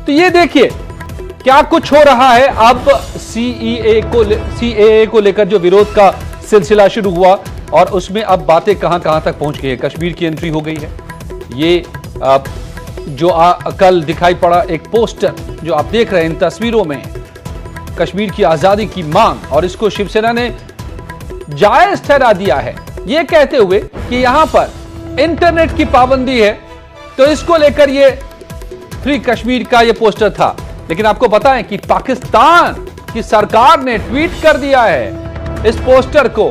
तो ये देखिए क्या कुछ हो रहा है। अब सीएए को लेकर जो विरोध का सिलसिला शुरू हुआ और उसमें अब बातें कहां कहां तक पहुंच गई है। कश्मीर की एंट्री हो गई है। ये जो कल दिखाई पड़ा एक पोस्टर जो आप देख रहे हैं इन तस्वीरों में, कश्मीर की आजादी की मांग, और इसको शिवसेना ने जायज ठहरा दिया है ये कहते हुए कि यहां पर इंटरनेट की पाबंदी है, तो इसको लेकर ये फ्री कश्मीर का ये पोस्टर था। लेकिन आपको बताएं कि पाकिस्तान की सरकार ने ट्वीट कर दिया है इस पोस्टर को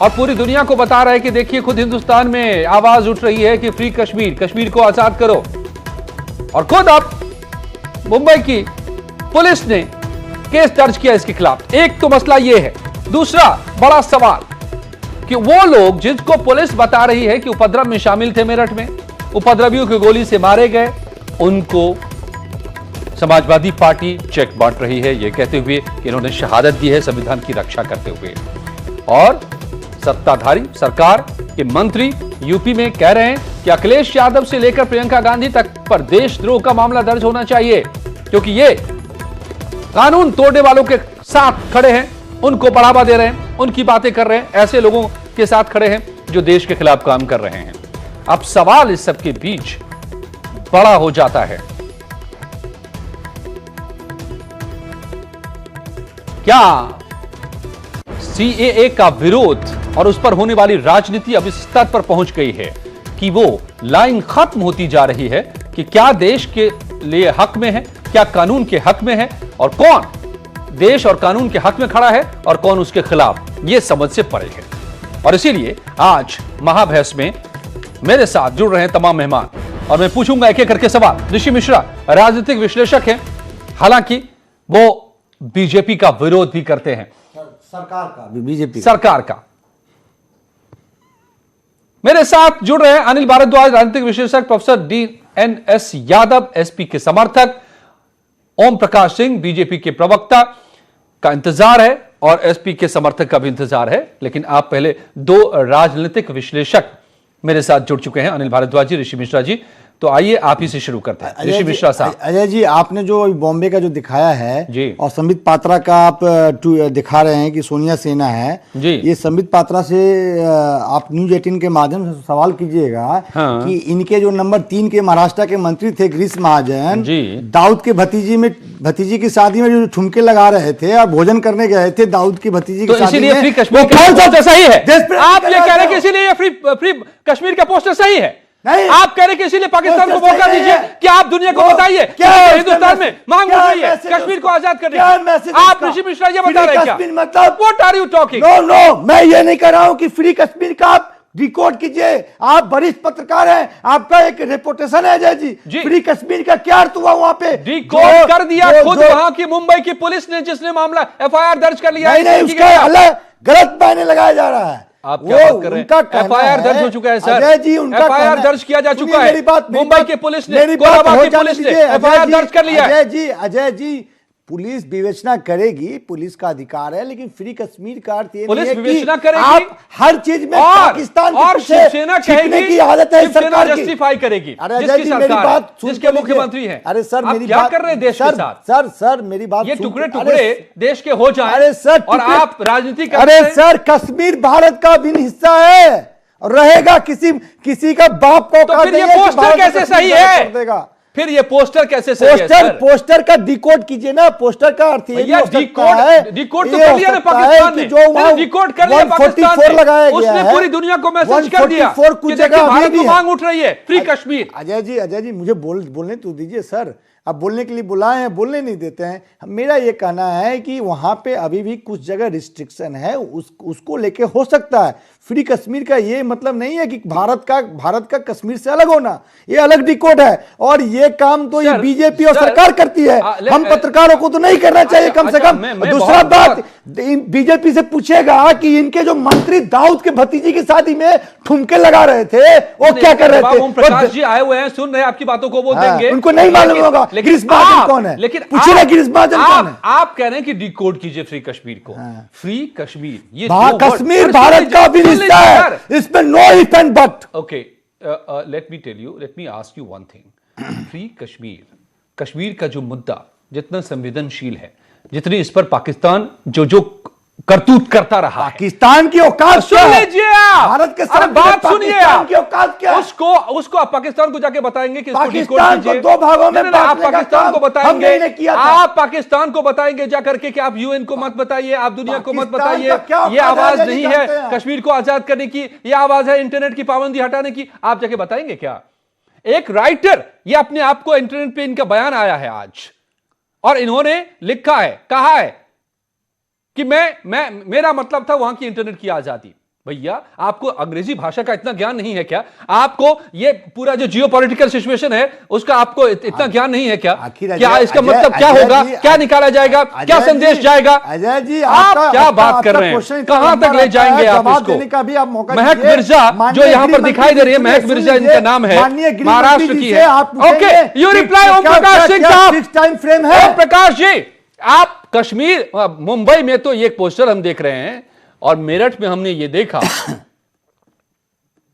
और पूरी दुनिया को बता रहा है कि देखिए खुद हिंदुस्तान में आवाज उठ रही है कि फ्री कश्मीर, कश्मीर को आजाद करो। और खुद अब मुंबई की पुलिस ने केस दर्ज किया इसके खिलाफ। एक तो मसला यह है। दूसरा बड़ा सवाल कि वो लोग जिनको पुलिस बता रही है कि उपद्रव में शामिल थे, मेरठ में उपद्रवियों की गोली से मारे गए, उनको समाजवादी पार्टी चेक बांट रही है ये कहते हुए कि इन्होंने शहादत दी है संविधान की रक्षा करते हुए। और सत्ताधारी सरकार के मंत्री यूपी में कह रहे हैं कि अखिलेश यादव से लेकर प्रियंका गांधी तक पर देशद्रोह का मामला दर्ज होना चाहिए, क्योंकि ये कानून तोड़ने वालों के साथ खड़े हैं, उनको बढ़ावा दे रहे हैं, उनकी बातें कर रहे हैं, ऐसे लोगों के साथ खड़े हैं जो देश के खिलाफ काम कर रहे हैं। अब सवाल इस सब के बीच बड़ा हो जाता है, क्या सीएए का विरोध और उस पर होने वाली राजनीति अब इस स्तर पर पहुंच गई है कि वो लाइन खत्म होती जा रही है कि क्या देश के लिए हक में है, क्या कानून के हक में है, और कौन देश और कानून के हक में खड़ा है और कौन उसके खिलाफ, ये समझ से परे है। और इसीलिए आज महाबहस में मेरे साथ जुड़ रहे हैं तमाम मेहमान और मैं पूछूंगा एक एक करके सवाल। ऋषि मिश्रा राजनीतिक विश्लेषक हैं, हालांकि वो बीजेपी का विरोध भी करते हैं, सरकार का भी, बीजेपी सरकार का। मेरे साथ जुड़ रहे हैं अनिल भारद्वाज राजनीतिक विश्लेषक, प्रोफेसर DNS यादव एसपी के समर्थक, ओम प्रकाश सिंह बीजेपी के प्रवक्ता का इंतजार है और एसपी के समर्थक का भी इंतजार है। लेकिन आप पहले दो राजनीतिक विश्लेषक मेरे साथ जुड़ चुके हैं, अनिल भारद्वाज जी, ऋषि मिश्रा जी। तो आइए आप ही से शुरू करते हैं। ऋषि मिश्रा साहब। अजय जी, आपने जो बॉम्बे का जो दिखाया है जी, और संबित पात्रा का आप दिखा रहे हैं कि सोनिया सेना है जी, ये संबित पात्रा से आप न्यूज 18 के माध्यम से सवाल कीजिएगा कि इनके जो नंबर 3 के महाराष्ट्र के मंत्री थे गिरीश महाजन जी, दाऊद के भतीजी की शादी में जो ठुमके लगा रहे थे और भोजन करने गए थे दाऊद की भतीजी की शादी में, फ्री कश्मीर का पोस्टर सही है। आप ये कह रहे हैं कि इसीलिए फ्री कश्मीर का पोस्टर सही है? नहीं, आप कह रहे हैं कि इसीलिए पाकिस्तान को मौका दीजिए कि आप दुनिया को बताइए क्या हिंदुस्तान में मांग उठ रही है कश्मीर को आजाद करने की। आप ऋषि मिश्रा ये बता रहे हैं क्या? मतलब what are you talking? No, मैं ये नहीं कह रहा हूं कि फ्री कश्मीर का आप डिकोड कीजिए। आप वरिष्ठ पत्रकार हैं, आपका एक रेपुटेशन है अजय जी। फ्री कश्मीर का क्या अर्थ हुआ वहां पे? डिकोड कर दिया खुद वहां की मुंबई की पुलिस ने, जिसने मामला FIR दर्ज कर लिया। नहीं, उसका अलग गलत मायने लगाया जा रहा है। आप क्या बात कर रहे हैं? FIR दर्ज हो चुका है सर। अजय जी, उनका FIR दर्ज किया जा चुका है। मुंबई की पुलिस ने, कोलाबा की पुलिस ने FIR दर्ज कर लिया है। अजय जी, पुलिस विवेचना करेगी, पुलिस का अधिकार है, लेकिन फ्री कश्मीर का अर्थ ये पुलिस नहीं है विवेचना कि करेगी, आप हर चीज में पाकिस्तान और शिवसेना कहेगी की आदत है सरकार की। जस्टिफाई करेगी। अरे अजय जी, मेरी बात जिसके मुख्यमंत्री हैं। अरे सर, मेरी क्या बात कर रहे हैं देश के साथ? सर मेरी बात, ये टुकड़े टुकड़े देश के हो जाएं। अरे सर, और आप राजनीति कर अरे सर, कश्मीर भारत का अभिन्न हिस्सा है और रहेगा। किसी का बाप को तो फिर ये पोस्टर कैसे सही है? फिर ये पोस्टर कैसे सही है? पोस्टर का डिकोड कीजिए ना। पोस्टर का अर्थ ये डिकोड तो कर लिया ना पाकिस्तान ने, जो डिकोड कर लिया पाकिस्तान ने, लगाया गया उसने पूरी दुनिया को मैसेज कर दिया कि देखिए भारत को मांग उठ रही है फ्री कश्मीर। अजय जी, मुझे बोलने तो दीजिए सर। अब बोलने के लिए बुलाए हैं, बोलने नहीं देते हैं। मेरा ये कहना है कि वहां पे अभी भी कुछ जगह रिस्ट्रिक्शन है, उसको लेके हो सकता है। फ्री कश्मीर का ये मतलब नहीं है कि भारत का कश्मीर से अलग होना, ये अलग डिकोड है। और ये काम तो ये बीजेपी और सरकार करती है, हम पत्रकारों को तो नहीं करना चाहिए कम से कम। दूसरा बात, बीजेपी से पूछेगा कि इनके जो मंत्री दाऊद के भतीजी की शादी में ठुमके लगा रहे थे वो क्या कर रहे थे? ओम प्रकाश जी आए हुए हैं, सुन रहे हैं आपकी बातों को, वो देंगे। उनको नहीं मालूम होगा गिरीश महाजन कौन है, लेकिन पूछिए गिरीश महाजन कौन है। आप कह रहे हैं कि डिकोड कीजिए फ्री कश्मीर को। फ्री कश्मीर, ये कश्मीर भारत का भी हिस्सा है, इसमें know if and but. Okay, let me ask you one thing. Free Kashmir Kashmir का जो मुद्दा जितना संवेदनशील है, जितनी इस पर पाकिस्तान जो करतूत करता रहा है, पाकिस्तान की औकात सुन क्या है? लीजिए आप, भारत के अरे सामने बात सुनिए पाकिस्तान आप, की औकात क्या है? उसको आप पाकिस्तान को जाके बताएंगे कि इसको डिकोड पाकिस्तान को कीजिए। दो भागों में नहीं, नहीं, आप बांटने का पाकिस्तान को काम बताएंगे, हमने किया था। आप पाकिस्तान को बताएंगे जाकर के कि आप यूएन को मत बताइए, आप दुनिया को मत पाकिस्तान बताइए, का क्या ये औकात आवाज है, नहीं ये जानते है हैं। कश्मीर को आजाद करने की, ये आवाज है इंटरनेट की पाबंदी हटाने की। आप जाके बताएंगे क्या? एक राइटर, ये अपने आप को इंटरनेट पे इनका बयान आया है आज, और इन्होंने लिखा है, कहा है कि मेरा मतलब था वहां की इंटरनेट की आजादी। भैया, आपको अंग्रेजी भाषा का इतना ज्ञान नहीं है क्या? आपको ये पूरा जो जियोपॉलिटिकल सिचुएशन है उसका आपको इतना ज्ञान नहीं है क्या? क्या इसका मतलब क्या होगा, क्या निकाला जाएगा, क्या संदेश जाएगा? अजय जी, आप क्या बात कर रहे हैं? कहां तक ले जाएंगे आप इसको? महक मिर्जा जो यहां पर दिखाई दे रही है, महक मिर्जा इनका नाम है, महाराष्ट्र की है। Okay, you reply Om Prakash Singh साहब। टाइम फ्रेम है। ओम प्रकाश जी, आप कश्मीर, मुंबई में तो ये पोस्टर हम देख रहे हैं, और मेरठ में हमने ये देखा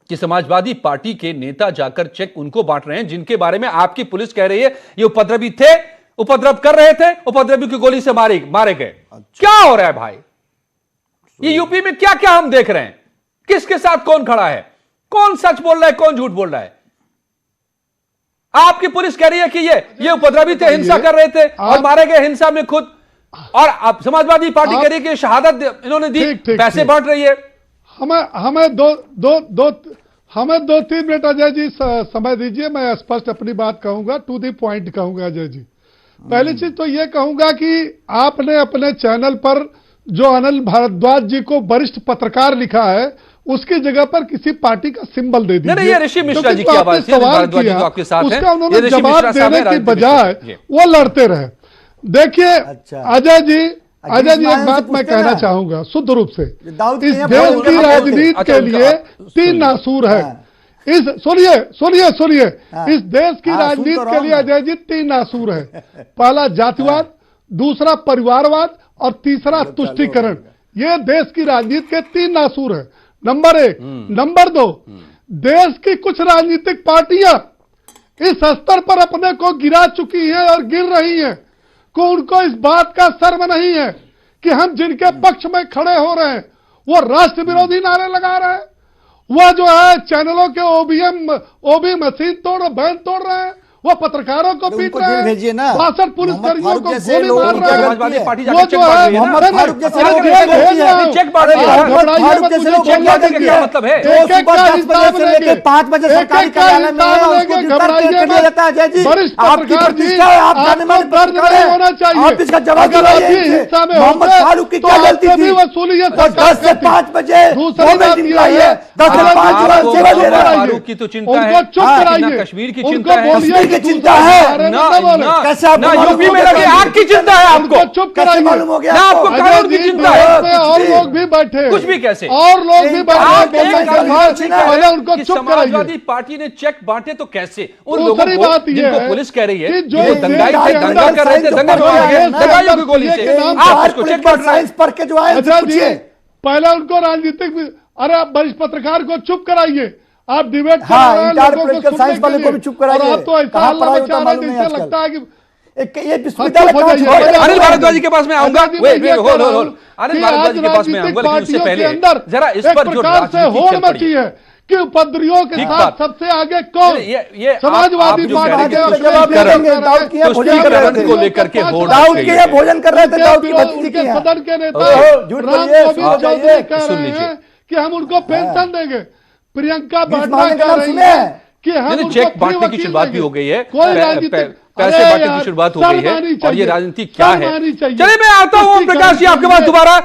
कि समाजवादी पार्टी के नेता जाकर चेक उनको बांट रहे हैं जिनके बारे में आपकी पुलिस कह रही है ये उपद्रवी थे, उपद्रव कर रहे थे, उपद्रवी की गोली से मारे गए। क्या हो रहा है भाई? ये यूपी में क्या क्या हम देख रहे हैं? किसके साथ कौन खड़ा है, कौन सच बोल रहा है, कौन झूठ बोल रहा है? आपकी पुलिस कह रही है कि ये उपद्रवी थे, हिंसा कर रहे थे और मारे गए हिंसा में खुद, और अब समाजवादी पार्टी कह रही है कि शहादत इन्होंने दी, पैसे बांट रही है। हमें दो तीन मिनट अजय जी समय दीजिए, मैं स्पष्ट अपनी बात कहूंगा, टू द पॉइंट कहूंगा अजय जी। पहली चीज तो यह कहूंगा कि आपने अपने चैनल पर जो अनिल भारद्वाज जी को वरिष्ठ पत्रकार लिखा है, उसकी जगह पर किसी पार्टी का सिंबल दे दीजिए। ये ऋषि मिश्रा जी की आवाज है, सवाल किया, उसका उन्होंने जवाब देने की बजाय वो लड़ते रहे। देखिए अजय जी, एक बात मैं कहना चाहूंगा शुद्ध रूप से, इस देश की राजनीति के लिए तीन नासूर है। इस सुनिए, इस देश की राजनीति के लिए अजय जी तीन नासूर है। पहला जातिवाद, दूसरा परिवारवाद और तीसरा तुष्टीकरण। ये देश की राजनीति के तीन नासूर है, नंबर एक। नंबर दो, देश की कुछ राजनीतिक पार्टियां इस स्तर पर अपने को गिरा चुकी है और गिर रही हैं को उनको इस बात का शर्म नहीं है कि हम जिनके पक्ष में खड़े हो रहे हैं वो राष्ट्र विरोधी नारे लगा रहे हैं, वह जो है चैनलों के ओबी मशीन तोड़, बैन तोड़ रहे हैं, वो पत्रकारों को पीट रहे हैं, 62 पुलिसकर्मियों को गोली मार रहे हैं, वो जो है वरिष्ठ पत्रकार जी, आपको दर्द नहीं होना चाहिए। अगर आप भी हिंसा में होते तो आपसे भी वसूलियत दूसरी बात यह है, फारूक की तो चिंता है, चुप कराइए, कश्मीर की उनको चिंता है, बोलिए की चिंता है ना यूपी में लगे आग की चिंता है आपको, चुप कराइए, मालूम हो गया ना आपको कानून की चिंता है, और लोग भी बैठे, कुछ भी कैसे, और लोग भी आप बैठे, पहले उनको चुप समाजवादी पार्टी ने चेक बांटे तो कैसे? उन लोगों दूसरी को बात यह जिनको है पुलिस कह रही है कि कि जो वो दंगाई थे, दंगा कर रहे थे, दंगाइयों की गोली से आप उसको चेक बांट रहे हैं। पढ़ के जो आए अच्छा जी, पहले उनको राजनीतिक, अरे आप वरिष्ठ पत्रकार को चुप कराइए, आप डिबेट कर रहे हैं, लोगों को सुनने साइंस वाले के को भी चुप कराइए। और आप तो ऐसा हल्ला मचा रहे हैं जैसे लगता है कि ये विश्वविद्यालय कहाँ छोड़ रहे हैं? अनिल भारद्वाज जी के पास में आऊंगा, अनिल भारद्वाज जी के पास में आऊंगा, लेकिन उससे पहले जरा इस पर जो होड़ मची है कि उपद्रवियों के साथ सबसे आगे कौन, ये समाजवादी पार्टी के तुष्टीकरण को लेकर के होड़ दाऊद के ये भोजन कर रहे थे, दाऊद की भतीजी उनके की सदन के नेता झूठ राम बोलिए, गोविंद चौधरी कह सुन रहे लीजिए। हैं कि हम उनको पेंशन देंगे। प्रियंका वाड्रा मामले का कह नाम रही सुने है हैं? कि हम उनको चेक फ्री बांटने की वकील शुरुआत भी देंगे। हो गई है, कोई राजनीतिक पैसे अरे बांटने की यार, शुरुआत हो गई है, शर्म आनी और ये चाहिए, राजनीति क्या है? शर्म आनी चाहिए। चलिए मैं आता हूं ओम प्रकाश जी आपके पास दोबारा,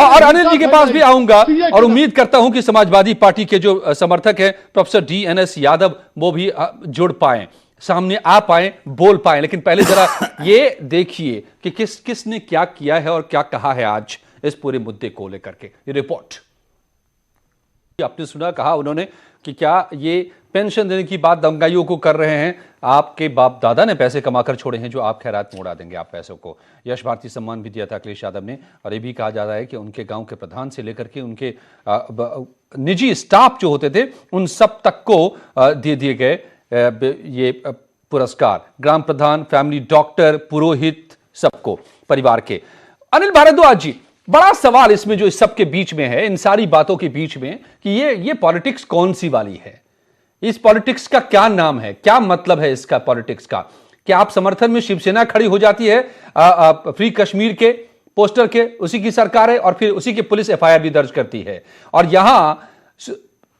और अनिल जी के पास भी आऊंगा, और उम्मीद करता हूं कि समाजवादी पार्टी के जो समर्थक हैं प्रोफेसर DNS यादव वो भी जुड़ पाए, सामने आ पाए, बोल पाए। लेकिन पहले जरा ये देखिए कि किसने क्या किया है और क्या कहा है आज इस पूरे मुद्दे को लेकर के। ये रिपोर्ट आपने सुना, कहा उन्होंने कि क्या ये पेंशन देने की बात दंगाइयों को कर रहे हैं, आपके बाप दादा ने पैसे कमाकर छोड़े हैं जो आप खैरात में उड़ा देंगे आप पैसों को। यश भारती सम्मान भी दिया था अखिलेश यादव ने, और ये भी कहा जा रहा है कि उनके गांव के प्रधान से लेकर के उनके निजी स्टाफ जो होते थे उन सब तक को दे दिए गए ये पुरस्कार, ग्राम प्रधान, फैमिली डॉक्टर, पुरोहित, सबको, परिवार के। अनिल भारद्वाज जी, बड़ा सवाल इसमें जो इस सब के बीच में है, इन सारी बातों के बीच में, कि ये पॉलिटिक्स कौन सी वाली है? इस पॉलिटिक्स का क्या नाम है, क्या मतलब है इसका पॉलिटिक्स का? क्या आप समर्थन में शिवसेना खड़ी हो जाती है फ्री कश्मीर के पोस्टर के, उसी की सरकार है, और फिर उसी की पुलिस एफआईआर भी दर्ज करती है, और यहां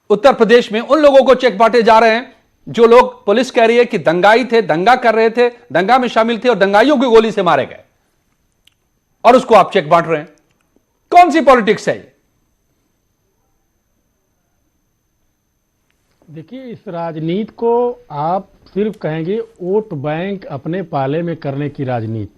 उत्तर प्रदेश में उन लोगों को चेक बांटे जा रहे हैं जो लोग, पुलिस कह रही है कि दंगाई थे, दंगा कर रहे थे, दंगा में शामिल थे और दंगाइयों की गोली से मारे गए, और उसको आप चेक बांट रहे हैं। कौन सी पॉलिटिक्स है ये? देखिए, इस राजनीति को आप सिर्फ कहेंगे वोट बैंक अपने पाले में करने की राजनीति।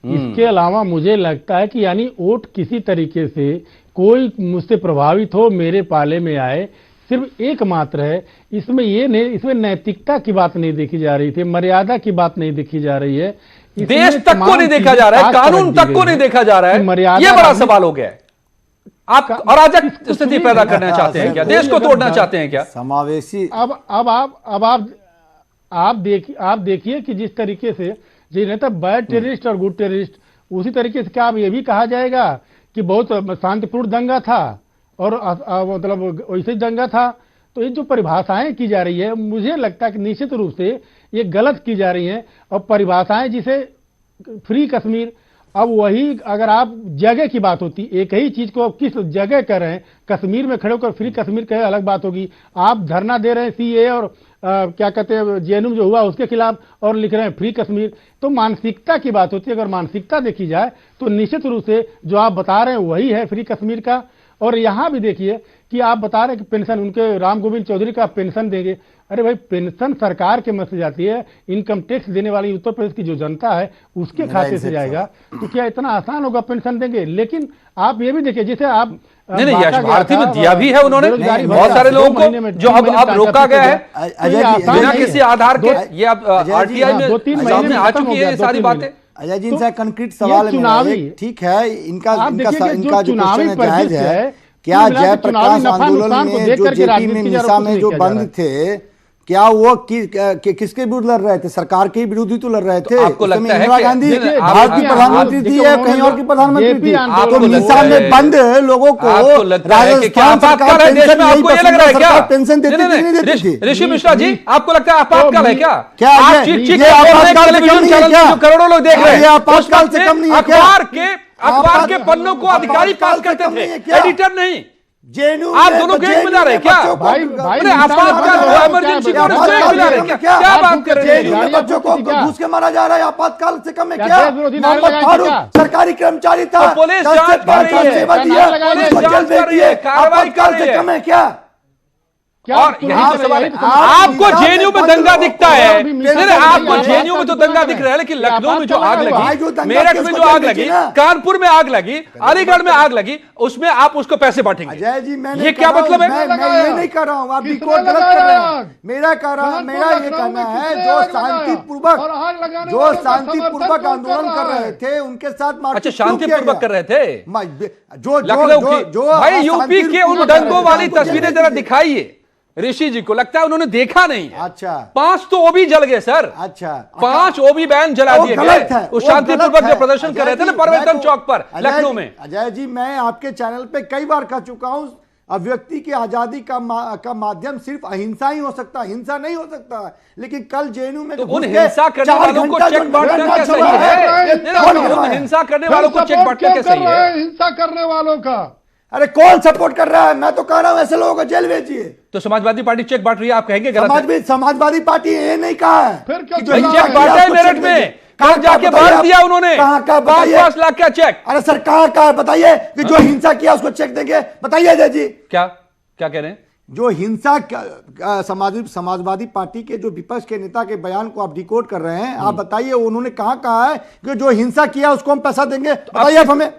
इसके अलावा मुझे लगता है कि यानी वोट किसी तरीके से कोई मुझसे प्रभावित हो, मेरे पाले में आए, सिर्फ एकमात्र है। इसमें ये नहीं, इसमें नैतिकता की बात नहीं देखी जा रही थी, मर्यादा की बात नहीं देखी जा रही है, देश तक को नहीं देखा जा रहा है, कानून तक को नहीं देखा जा रहा है। ये बड़ा सवाल हो गया है। आप अराजक स्थिति पैदा करना चाहते हैं क्या? देश को तोड़ना चाहते हैं क्या? समावेशी। अब आप देखिए कि जिस तरीके से जिन्हें तो बैड टेररिस्ट और गुड टेररिस्ट, उसी तरीके से क्या अब ये भी कहा जाएगा कि बहुत शांतिपूर्ण दंगा था और मतलब वैसे दंगा था? तो ये जो परिभाषाएं की जा रही है, मुझे लगता है कि निश्चित रूप से ये गलत की जा रही हैं। और परिभाषाएं जिसे फ्री कश्मीर, अब वही अगर आप जगह की बात होती, एक ही चीज को किस जगह कर रहे हैं, कश्मीर में खड़े होकर फ्री कश्मीर कहे अलग बात होगी। आप धरना दे रहे हैं सीए और क्या कहते हैं जेएनयू जो हुआ उसके खिलाफ, और लिख रहे हैं फ्री कश्मीर। तो मानसिकता की बात होती है। अगर मानसिकता देखी जाए तो निश्चित रूप से जो आप बता रहे हैं वही है फ्री कश्मीर का। और यहां भी देखिए कि आप बता रहे हैं कि पेंशन, उनके राम गोविंद चौधरी का पेंशन देंगे। अरे भाई, पेंशन सरकार के मत से जाती है, इनकम टैक्स देने वाली उत्तर प्रदेश की जो जनता है उसके खाते से जाएगा। तो क्या इतना आसान होगा पेंशन देंगे? लेकिन आप ये भी देखिए, जैसे आप नहीं, यश भारती में दिया भी है उन्होंने बहुत सारे लोगों को, जो अब रोका गया है बिना किसी आधार के। ये अब आरटीआई में सामने आ चुकी है ये सारी बातें। अजय जी, इनसे कंक्रीट सवाल है, ठीक है, इनका जो क्वेश्चन जायज है। क्या जयप्रकाश आंदोलन में जो जेपी में मिसा में जो बंद थे, क्या वो किसके विरुद्ध लड़ रहे थे? सरकार के विरुद्ध ही तो लड़ रहे थे। आपको लगता है इंदिरा गांधी भारत की प्रधानमंत्री थी या कहीं और की प्रधानमंत्री थी? तो मिसा में बंद लोगों को राजस्थान सरकार पेंशन देती थी, नहीं देती थी? ऋषि मिश्रा जी, आपको लगता है आपातकाल है क्या? क्या आपातकाल से कम नहीं है क्या? करोड़ों लोग देख रहे हैं, आपातकाल से कम नहीं है क्या? अखबार के पन्नों को अधिकारी पास करते थे, एडिटर नहीं। जेएनयू आप दोनों के जिम्मेदार है क्या? इमरजेंसी को जिम्मेदार है क्या? क्या बात कर रहे हैं? बच्चों को घूस के मारा जा रहा है, आपातकाल से कम है क्या? मोहम्मद फारूक सरकारी कर्मचारी था, पुलिस जांच कर रही है, कार्रवाई कर रही है, कम है क्या? और यही तो सवाल है, आपको जेएनयू में दंगा दिखता है, आपको जेएनयू में तो दंगा दिख रहा है, लेकिन लखनऊ में जो आग लगी, मेरठ में जो आग लगी, कानपुर में आग लगी, अलीगढ़ में आग लगी, उसमें आप उसको पैसे बांटेंगे। अजय जी, ये क्या मतलब है? मैं ये नहीं कर रहा हूँ, आप डिकोड गलत कर रहे हैं। मेरा ये कहना है, जो शांतिपूर्वक आंदोलन कर रहे थे उनके साथ, अच्छा शांतिपूर्वक कर रहे थे जो लखनऊ की, भाई यूपी के उन दंगों वाली तस्वीरें जरा दिखाइए। ऋषि जी को लगता है उन्होंने देखा नहीं है। अच्छा, 5 तो ओबी जल गए सर। अच्छा, 5 ओबी बैन जला दिए गए। उस शांतिपूर्वक जो प्रदर्शन कर रहे थे ना परवेतन चौक पर लखनऊ में। अजय जी, मैं आपके चैनल पे कई बार कह चुका हूं, अभिव्यक्ति की आजादी का माध्यम सिर्फ अहिंसा ही हो सकता है, हिंसा नहीं हो सकता है। लेकिन कल जेएनयू में तो उन हिंसा करने वालों को चेक बांटना क्या सही है? उन हिंसा करने वालों को चेक बांटना क्या सही है? हिंसा करने वालों का अरे कौन सपोर्ट कर रहा है? मैं तो कह रहा हूं ऐसे लोगों को जेल भेजिए। तो समाजवादी पार्टी चेक बांट रही है, आप कहेंगे गलत है? समाजवादी पार्टी ये नहीं कहा है। फिर क्यों चेक बांटा है मेरठ में? कल जाके बांट दिया उन्होंने 5 लाख का चेक। अरे सरकार का बताइए कि जो हिंसा किया उसको चेक देंगे, बताइए अजय जी। क्या कह रहे हैं? जो हिंसा समाजवादी पार्टी के जो विपक्ष के नेता के बयान को आप डिकोड कर रहे हैं, आप बताइए उन्होंने कहा है कि जो हिंसा किया उसको हम पैसा देंगे? बताइए आप हमें।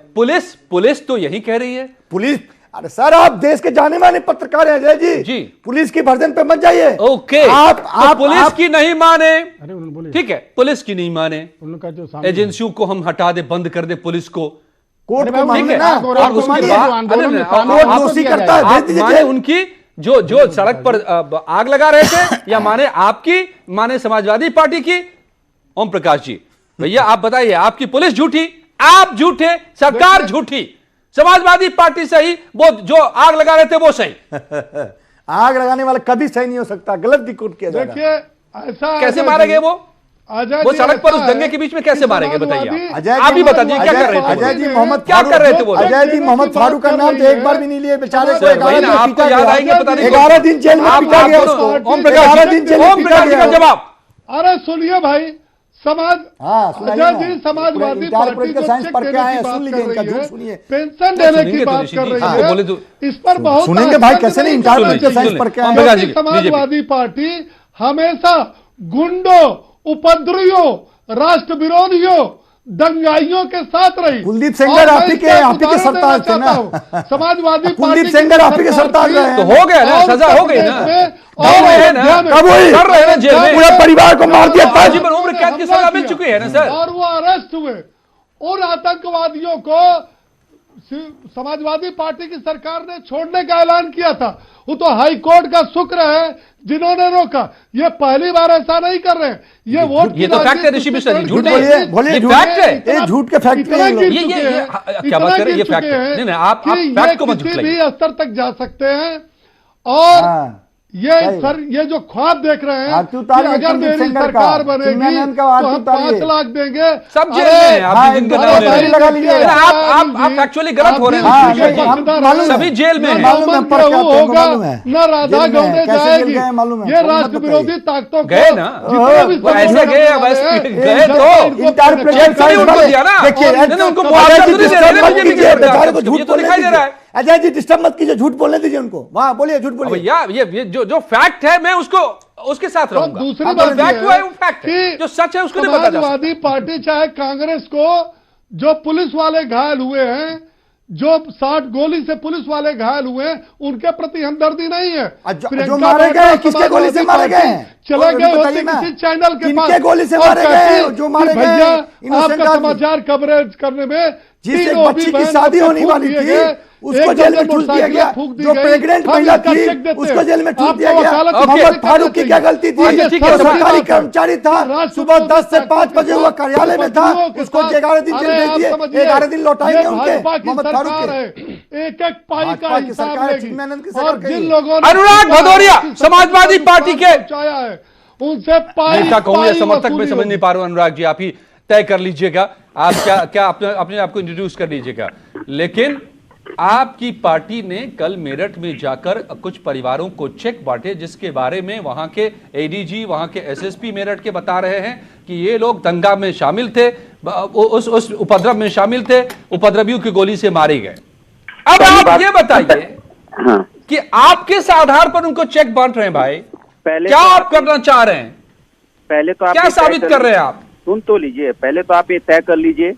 पुलिस तो यही कह रही है। पुलिस, अरे सर आप देश के जाने माने पत्रकार हैं अजय जी, पुलिस की वर्जन पे मत जाइए। ओके, आप पुलिस की नहीं माने, ठीक है, पुलिस की नहीं माने, एजेंसियों को हम हटा दे, बंद कर दे पुलिस को, कोर्ट को माने ना, और उसके बाद दोषी करता है, माने उनकी जो जो सड़क पर आग लगा रहे थे, या माने आपकी, माने समाजवादी पार्टी की? ओम प्रकाश जी भैया आप बताइए, आपकी पुलिस झूठी, आप झूठे, सरकार झूठी, समाजवादी पार्टी सही, वो जो आग लगा रहे थे वो सही? आग लगाने वाला कभी सही नहीं हो सकता, गलत रिकॉर्ड किया जाएगा। देखिए ऐसा कैसे मारेंगे वो सड़क पर उस दंगे के बीच में कैसे मारेंगे बताइए? आप ही बता दीजिए क्या कर रहे थे? अजय जी मोहम्मद क्या कर रहे थे वो? अजय जी मोहम्मद फारूक का नाम तो एक बार भी नहीं लिए बेचारे को। 11 दिन जेल में पीटा गया उसको। ओम प्रकाश जी का जवाब। अरे सुनिए भाई, अजय जी समाजवादी पार्टी जो चेक देने की बात कर रही है, पेंशन देने की बात कर रही है, इस पर बहुत सुनेंगे भाई, कैसे नहीं? समाजवादी पार्टी हमेशा गुंडों, उपद्रवियों, राष्ट्र विरोधियों, दंगाइयों के साथ रही। कुलदीप सेंगर आप ही के सरताज थे ना? समाजवादी कुलदीप सेंगर आप ही के सरताज रहे हैं। तो हो गया ना, सजा हो गई ना, कब हुई? कर रहे हैं जेल में, पूरे परिवार को मार दिया, जीवन उम्र कैद की सजा मिल चुकी है ना सर। और वो अरेस्ट हुए। उन आतंकवादियों को समाजवादी पार्टी की सरकार ने छोड़ने का ऐलान किया था, वो तो हाई कोर्ट का शुक्र है जिन्होंने रोका। ये पहली बार ऐसा नहीं कर रहे हैं, ये वोट ये तो फैक्ट है ऋषि मिश्रा जी, झूठ बोलिए फैक्ट है, ये झूठ के फैक्ट इतना गिर ये चुके हैं, क्या बात कर रहे हैं? ये फैक्ट है। नहीं आप फैक्ट को मत किसी झुठलाइए। भी स्तर तक जा सकते हैं। और ये जो ख्वाब देख रहे हैं कि अगर मेरी सरकार बनेगी तो हम 5 लाख देंगे। सब जेल में हैं, आप जिनका नाम ले रहे हैं, आप एक्चुअली गलत हो रहे हैं। सभी जेल में हैं। होगा न राधा गौड़े जाएगी। ये राष्ट्र विरोधी ताकतों गए ना, ऐसे गए गए तो उनको झूठ तो दिखाई दे रहा है। अजय जी डिस्टर्ब मत कीजिए, झूठ बोलने दीजिए उनको। वहां बोलिए, झूठ बोलिए भैया। ये जो फैक्ट है मैं उसको उसके साथ रहूंगा। दूसरी बात फैक्ट हुआ है वो फैक्ट है, जो सच है उसको नहीं बता जा सकता। समाजवादी पार्टी चाहे कांग्रेस को, जो पुलिस वाले घायल हुए हैं, जो 60 गोली से पुलिस वाले घायल हुए हैं, उनके प्रति हमदर्दी नहीं है। जो मारे गए किसके गोली से मारे गए? चले गए होते किसी चैनल के पास, गोली से मारे गए? जो मारे गए भैया आपका समाचार कवरेज करने में जिससे बच्ची की शादी होने वाली थी उसको जेल में ठूस दिया गया। जो प्रेग्नेंट महिला थी उसको जेल में ठूस दिया गया। मोहम्मद फारूक की क्या गलती थी? सरकारी कर्मचारी था, सुबह 10 से 5 बजे हुआ कार्यालय में था, उसको 11 दिन जेल भेज दिए। 11 दिन लौटाएंगे उनके मोहम्मद फारूक के। एक एक पाई का हिसाब लेगी। जिन लोगों ने अनुराग भदौरिया समाजवादी पार्टी के उनसे पाई समर्थक में समझ नहीं पा रहा हूं। अनुराग जी आप ही तय कर लीजिएगा, आप क्या अपने आपको इंट्रोड्यूस कर लीजिएगा। लेकिन आपकी पार्टी ने कल मेरठ में जाकर कुछ परिवारों को चेक बांटे, जिसके बारे में वहां के एडीजी, वहां के एसएसपी मेरठ के बता रहे हैं कि ये लोग दंगा में शामिल थे, उस उपद्रव में शामिल थे, उपद्रवियों की गोली से मारे गए। अब आप ये बताइए कि आप किस आधार पर उनको चेक बांट रहे हैं भाई? क्या आप करना चाह रहे हैं? पहले तो आप क्या साबित कर रहे हैं आप? सुन तो लीजिए, पहले तो आप ये तय कर लीजिए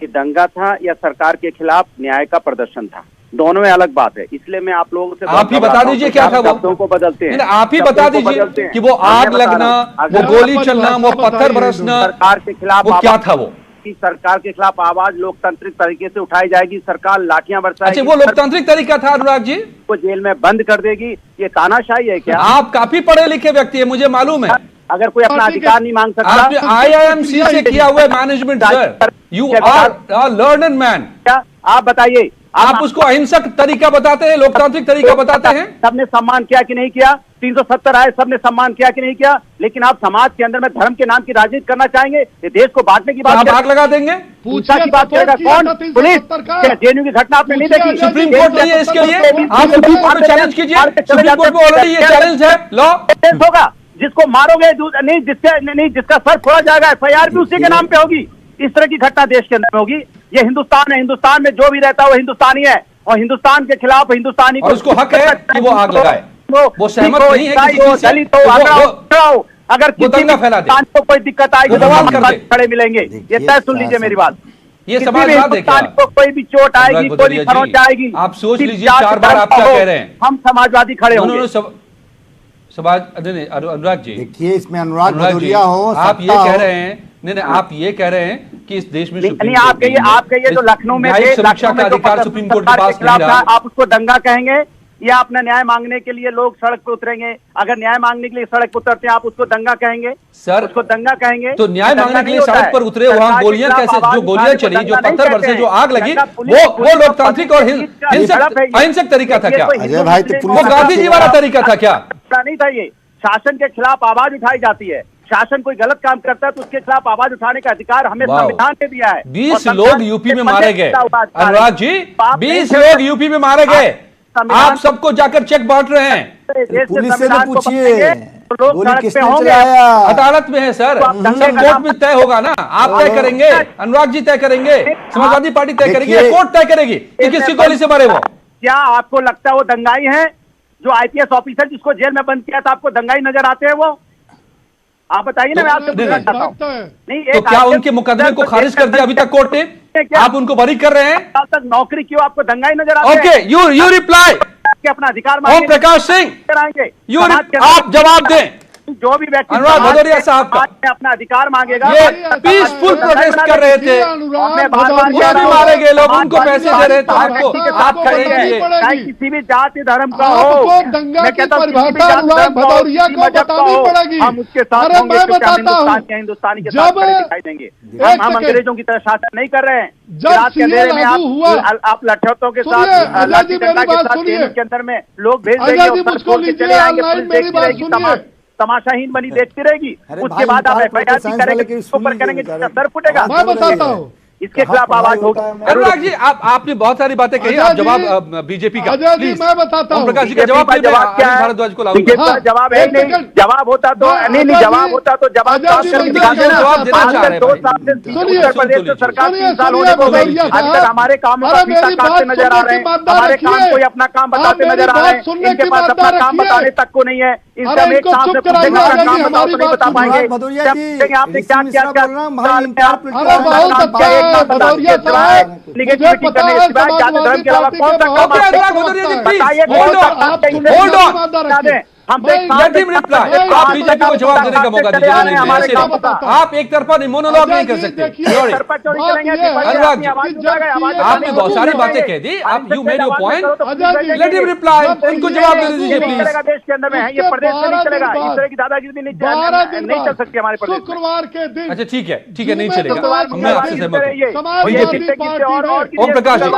कि दंगा था या सरकार के खिलाफ न्याय का प्रदर्शन था। दोनों में अलग बात है, इसलिए मैं आप लोगों से आप ही बता दीजिए क्या था वो। शब्दों को बदलते हैं, आप ही बता दीजिए कि वो आग लगना, वो गोली चलना, वो पत्थर बरसना सरकार के खिलाफ वो क्या था? वो कि सरकार के खिलाफ आवाज लोकतांत्रिक तरीके से उठाई जाएगी, सरकार लाठियां बरसाएगी। अच्छा, वो लोकतांत्रिक तरीका था अनुराग जी? वो जेल में बंद कर देगी, ये तानाशाही है क्या? आप काफी पढ़े लिखे व्यक्ति है, मुझे मालूम है। अगर कोई अपना अधिकार नहीं मांग सकता, आपने IIMC से किया हुआ management sir, you are learned man. क्या आप बताइए, आप उसको अहिंसक तरीका बताते हैं, लोकतांत्रिक तरीका बताते हैं? सबने सम्मान किया कि नहीं किया? 370 आए, सबने सम्मान किया कि नहीं किया? लेकिन आप समाज के अंदर में धर्म के नाम की राजनीति करना चाहेंगे, ये देश को बांटने की बात, आग लगा देंगे? पूछा की बात करेगा कौन? पुलिस? जेएनयू की घटना आपने नहीं देखी? सुप्रीम कोर्ट नहीं है इसके लिए, आप सुप्रीम कोर्ट में चैलेंज कीजिए। सुप्रीम कोर्ट में ऑलरेडी ये चैलेंज है, लॉ होगा। जिसको मारोगे नहीं, जिसका सर फोड़ा जाएगा, FIR भी उसी के नाम पे होगी। इस तरह की घटना देश के अंदर होगी। ये हिंदुस्तान है, हिंदुस्तान में जो भी रहता है वो हिंदुस्तानी है, और हिंदुस्तान के खिलाफ हिंदुस्तानी और उसको हक है कि वो आग लगाए। वो सहमत नहीं है कि दलित हो, अगर किसी को कोई दिक्कत आएगी तो खड़े मिलेंगे। ये तय सुन लीजिए मेरी बात। ये समाजवाद है क्या? को कोई भी चोट आएगी, कोई भी खरोंच आएगी, आप सोच लीजिए 4 बार आप क्या कह रहे हैं? हम समाजवादी खड़े होंगे। अनुराग जी देखिए, इसमें अनुराग भदौरिया हो, आप ये कह रहे हैं, नहीं आप ये कह रहे हैं कि इस देश में नहीं, आप कहिए जो लखनऊ में समीक्षा का अधिकार सुप्रीम कोर्ट के पास नहीं रहा, आप उसको दंगा कहेंगे? या अपना न्याय मांगने के लिए लोग सड़क पर उतरेंगे? अगर न्याय मांगने के लिए सड़क पर उतरते हैं आप उसको दंगा कहेंगे? सर उसको दंगा कहेंगे? तो न्याय मांगने के लिए सड़क पर उतरे, वहां गोलियां कैसे, जो गोलियां चली, जो पत्थर बरसे, जो आग लगी, वो लोकतांत्रिक और अहिंसक तरीका था क्या? अजय भाई, वो गांधी जी वाला तरीका था क्या? नहीं था ये। शासन के खिलाफ आवाज उठाई जाती है, शासन कोई गलत काम करता है तो उसके खिलाफ आवाज उठाने का अधिकार हमें संविधान ने दिया है। 20 लोग यूपी में मारे गए अनुराग जी, 20 लोग यूपी में मारे गए, आप सबको जाकर चेक बांट रहे हैं। पुलिस से तो पूछिए, लोग किसने होंगे? अदालत में है सर, सब कोर्ट में तय होगा ना, आप तय करेंगे, अनुराग जी तय करेंगे, समाजवादी पार्टी तय करेगी या कोर्ट तय करेगी कि किसकी गोली से मरे वो? क्या आपको लगता है वो दंगाई है? जो आईपीएस ऑफिसर जिसको जेल में बंद किया था, आपको दंगाई नजर आते हैं वो? आप बताइए ना, मैं आपसे पूछना चाहता हूँ। नहीं, तो क्या उनके मुकदमे को खारिज कर दिया अभी तक कोर्ट ने? आप उनको बरी कर रहे हैं? साल तक नौकरी क्यों आपको दंगाई नजर आते हैं? Okay, you reply. अपना अधिकार ओम प्रकाश सिंह, आप जवाब दें। जो भी व्यक्ति अनुराग भदौरिया साहब का अपना अधिकार मांगेगा, ये पीसफुल प्रोटेस्ट कर रहे थे, ये भी मारे गए लोग, उनको पैसे दे रहे थे, आपको साथ खड़े, चाहे किसी भी जाति धर्म का हो, दंगा की परिभाषा अनुराग भदौरिया को बतानी पड़ेगी। हम उसके साथ होंगे, हिंदुस्तानी के साथ दिखाई देंगे। हम अंग्रेजों की तरह शासन नहीं कर रहे हैं। रात के अंधेरे में आप लठौतों के साथ, लाठी डंडा के साथ के अंदर में लोग भेज देंगे, चले आएंगे, पुलिस देखती रहेगी, तमाशाहीन बनी देखती रहेगी। उसके बाद आप एफआईआर करेंगे, ऊपर करेंगे, सर फुटेगा। मैं बताता हूँ, इसके खिलाफ आवाज होगी। अनुराग जी, आपने बहुत सारी बातें कही, आप जवाब बीजेपी का प्लीज। मैं बताता हूँ, प्रकाश जी का जवाब क्या है? भारद्वाज को जवाब है नहीं, जवाब होता तो नहीं, जवाब होता तो जवाब जवाब देना चाह रहे हैं। 2 साल से उत्तर प्रदेश में सरकार 3 साल होने को गई, अभी तक हमारे कामों का फीता काटते नजर आ रहे हैं, हमारे काम कोई अपना काम बताते नजर आ रहे हैं, इनके पास अपना काम बताने तक को नहीं है। इसका एक काम से पूछेगा काम बताओ तो नहीं बता पाएंगे। आपने क्या क्या भदौरिया साहब, निगेटिविटी करने के सिवाय जाति धर्म के अलावा कौन सा काम बताइए? हम आप बीजेपी को जवाब देने का मौका दीजिए। आप एक तरफा मोनोलॉग नहीं कर सकते। अनुराग जी, आपने बहुत सारी बातें कह दी, आप you made your point, let him reply, उनको जवाब दे दीजिए प्लीज। देश के अंदर में है, ये प्रदेश में नहीं चलेगा, इस तरह की दादागिरी नहीं चल सकती हमारे प्रदेश में। शुक्रवार के दिन, अच्छा ठीक है, नहीं चलेगा, मैं आपसे सहमत हूँ। ओम प्रकाश जी, ओम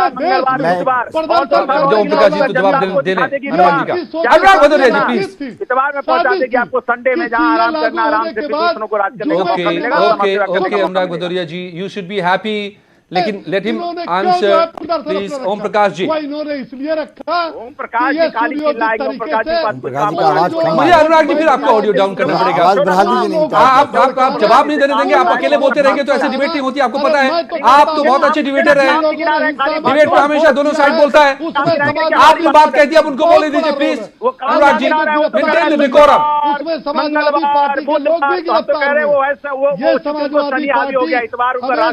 प्रकाश जी को जवाब दे लें अनुराग जी का। अनुराग भदौरिया जी प्लीज। इतवार में पहुंचा देगी आपको, संडे में जहां आराम करना, आराम से दूसरों को राज करने का मौका मिलेगा। Okay Anurag Bhadauria ji, you should be happy, लेकिन let him answer please. Om Prakash ji, इन्होंने इसलिए रखा, ओम प्रकाश जी काली चिल्लाएंगे, ओम प्रकाश जी मुझे अनुराग जी फिर आपका ऑडियो डाउन करना पड़ेगा। आप जवाब नहीं देने देंगे, आप अकेले बोलते रहेंगे तो ऐसे डिबेट नहीं होती, आपको पता है। आप तो बहुत अच्छे डिबेटर हैं, डिबेट में हमेशा दोनों साइड बोलता है। आपने बात कह दी, आप उनको बोले दीजिए please. Anurag ji, maintain the decorum. उसमें समाजवादी पार्टी के लोग भी गिरफ्तार हुए। ये समाजवादी पार्टी हो गया, इतवार ऊपर का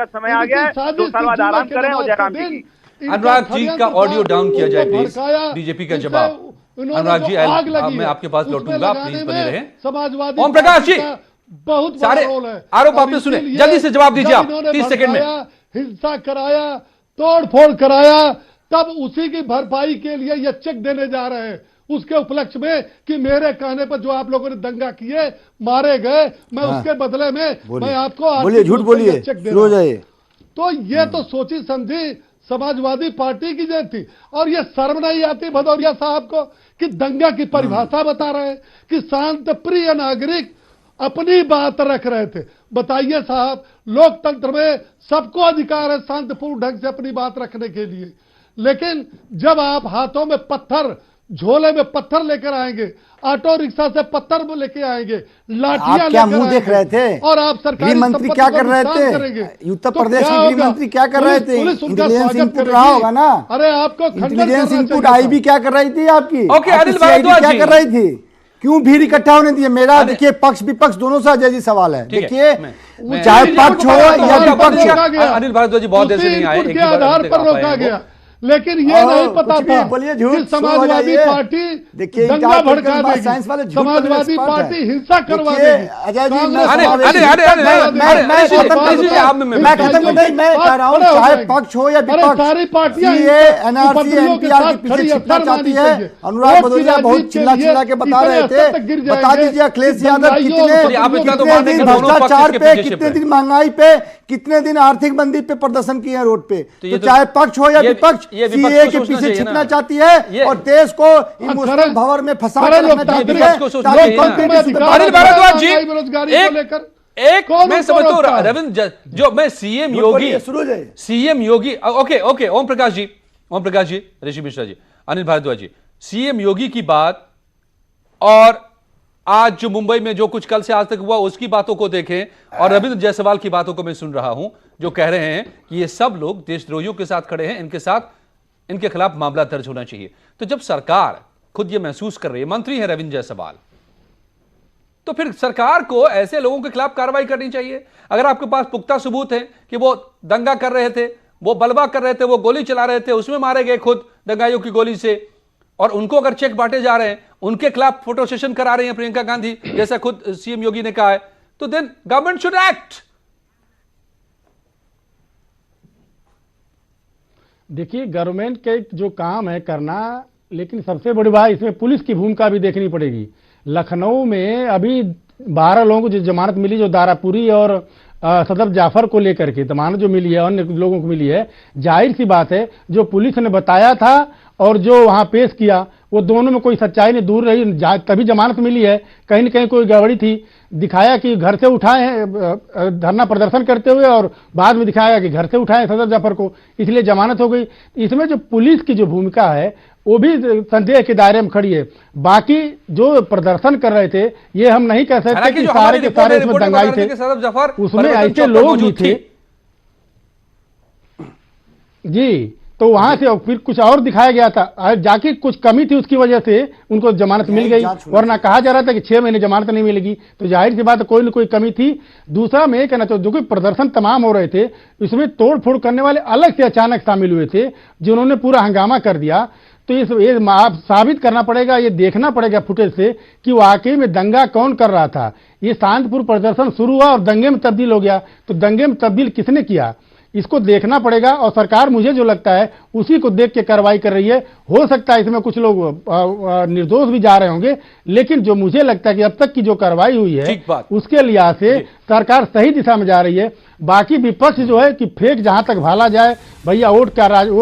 समय आ गया, 2 साल बाद आराम करें और जयराम जी। अनुराग जी का ऑडियो डाउन किया जाए प्लीज, बीजेपी का जवाब। अनुराग जी, मैं आपके पास लौटूंगा, प्लीज बने रहें। समाजवादी ओम प्रकाश जी, बहुत सारे आरोप आपने सुने, जल्दी से जवाब दीजिए आप, 30 सेकंड में। हिंसा कराया, तोड़फोड़ कराया, तब उसी की भरपाई के लिए ये चेक देने जा रहे हैं, उसके उपलक्ष्य में कि मेरे कहने पर जो आप लोगों ने दंगा किए, मारे गए, मैं उसके बदले में मैं आपको बोलिए, झूठ बोलिए, चेक दे जाइए। तो ये तो सोची समझी समाजवादी पार्टी की जय थी। और ये शर्म नहीं आती भदौरिया साहब को कि दंगा की परिभाषा बता रहे हैं कि शांत प्रिय नागरिक अपनी बात रख रहे थे। बताइए साहब, लोकतंत्र में सबको अधिकार है शांतिपूर्ण ढंग से अपनी बात रखने के लिए, लेकिन जब आप हाथों में पत्थर, झोले में पत्थर लेकर आएंगे, ऑटो रिक्शा से पत्थर लेके आएंगे, लाठियां क्या मुंह देख रहे थे? और आप सरकारी गृह मंत्री क्या कर रहे थे? उत्तर प्रदेश के गृह मंत्री क्या कर रहे थे? इंटेलिजेंस इनपुट रहा होगा ना। अरे आपको इंटेलिजेंस इनपुट आईबी क्या कर रही थी आपकी? ओके, अनिल भारद्वाज क्या कर रही थी? क्यों भीड़ इकट्ठा होने दिए? मेरा देखिए, पक्ष विपक्ष दोनों से अजय जी सवाल है। देखिए, चाहे पक्ष हो या विपक्ष हो। अनिल भारद्वाज जी बहुत देर से नहीं आए, के आधार पर रोका गया। लेकिन ये नहीं पता था कि समाजवादी पार्टी दंगा भड़का देगी, समाजवादी पार्टी हिंसा करवा देगी। मैं कह रहा हूँ चाहे पक्ष हो या विपक्ष, सारी पार्टियां एनआरसी एनपीआर के पीछे छिपना चाहती है। अनुराग भदौरिया बहुत चिल्ला चिल्ला के बता रहे थे, बता दीजिए अखिलेश यादव कितने दिन भ्रष्टाचार पे, कितने दिन महंगाई पे, कितने दिन आर्थिक मंदी पे प्रदर्शन किए हैं रोड पे। तो चाहे पक्ष हो या विपक्ष, सीए के पीछे छिपना चाहती है और देश को इमोशनल भंवर में फंसा रखना चाहती है। अनिल भारद्वाज जी, एक मैं समझता हूँ रविंद्र, जो मैं सीएम योगी ओके ओम प्रकाश जी, ऋषि मिश्रा जी, अनिल भारद्वाज जी, सीएम योगी की बात और आज जो मुंबई में जो कुछ कल से आज तक हुआ उसकी बातों को देखें और रविंद्र जायसवाल की बातों को मैं सुन रहा हूं, जो कह रहे हैं कि ये सब लोग देशद्रोहियों के साथ खड़े हैं, इनके खिलाफ मामला दर्ज होना चाहिए। तो जब सरकार खुद ये महसूस कर रही है, मंत्री है रविंद्र जायसवाल, तो फिर सरकार को ऐसे लोगों के खिलाफ कार्रवाई करनी चाहिए। अगर आपके पास पुख्ता सबूत है कि वो दंगा कर रहे थे, वो बलवा कर रहे थे, वो गोली चला रहे थे, उसमें मारे गए खुद दंगाइयों की गोली से, और उनको अगर चेक बांटे जा रहे हैं, उनके खिलाफ फोटो सेशन करा रही हैं प्रियंका गांधी, जैसा खुद सीएम योगी ने कहा है, तो देन गवर्नमेंट शुड एक्ट। देखिए, गवर्नमेंट के जो काम है करना, लेकिन सबसे बड़ी बात इसमें पुलिस की भूमिका भी देखनी पड़ेगी। लखनऊ में अभी 12 लोगों को जो जमानत मिली, जो दारापुरी और सदर जाफर को लेकर के जमानत जो मिली है, अन्य लोगों को मिली है, जाहिर सी बात है जो पुलिस ने बताया था और जो वहां पेश किया वो दोनों में कोई सच्चाई नहीं, दूर रही, तभी जमानत मिली है। कहीं न कहीं कोई गड़बड़ी थी, दिखाया कि घर से उठाए हैं धरना प्रदर्शन करते हुए, और बाद में दिखाया कि घर से उठाए सदर जाफर को, इसलिए जमानत हो गई। इसमें जो पुलिस की जो भूमिका है वो भी संदेह के दायरे में खड़ी है। बाकी जो प्रदर्शन कर रहे थे, ये हम नहीं कह सकते कि सारे के सारे उसमें दंगाई थे, उसमें ऐसे लोग भी थे जी। तो वहां से फिर कुछ और दिखाया गया था, जाके कुछ कमी थी, उसकी वजह से उनको जमानत मिल गई, वरना कहा जा रहा था कि 6 महीने जमानत नहीं मिलेगी। तो जाहिर सी बात है कोई न कोई कमी थी। दूसरा मैं कहना चाहूँ, जो कोई प्रदर्शन तमाम हो रहे थे, इसमें तोड़ फोड़ करने वाले अलग से अचानक शामिल हुए थे, जिन्होंने पूरा हंगामा कर दिया। तो ये साबित करना पड़ेगा, ये देखना पड़ेगा फुटेज से कि वाकई में दंगा कौन कर रहा था। ये शांतिपूर्ण प्रदर्शन शुरू हुआ और दंगे में तब्दील हो गया, तो दंगे में तब्दील किसने किया, इसको देखना पड़ेगा। और सरकार मुझे जो लगता है उसी को देख के कार्रवाई कर रही है। हो सकता है इसमें कुछ लोग निर्दोष भी जा रहे होंगे, लेकिन जो मुझे लगता है कि अब तक की जो कार्रवाई हुई है उसके लिहाज से सरकार सही दिशा में जा रही है। बाकी विपक्ष जो है कि फेंक जहां तक भाला जाए, भैया वोट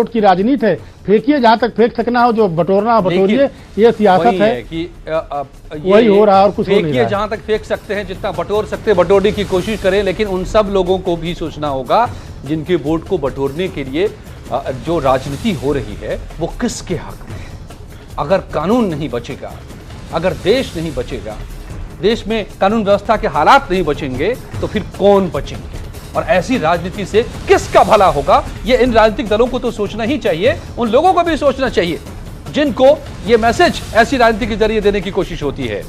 की राजनीति है, फेंकिए जहां तक फेंक सकना हो, जो बटोरना बटोरिए, ये सियासत है कि वही हो रहा है और कुछ हो नहीं रहा है। जहां तक फेंक सकते हैं, जितना बटोर सकते हैं बटोरने की कोशिश करें, लेकिन उन सब लोगों को भी सोचना होगा जिनके वोट को बटोरने के लिए जो राजनीति हो रही है वो किसके हक में है। अगर कानून नहीं बचेगा, अगर देश नहीं बचेगा, देश में कानून व्यवस्था के हालात नहीं बचेंगे, तो फिर कौन बचेंगे, और ऐसी राजनीति से किसका भला होगा, ये इन राजनीतिक दलों को तो सोचना ही चाहिए। उन लोगों को भी सोचना चाहिए जिनको ये मैसेज ऐसी राजनीति के जरिए देने की कोशिश होती है।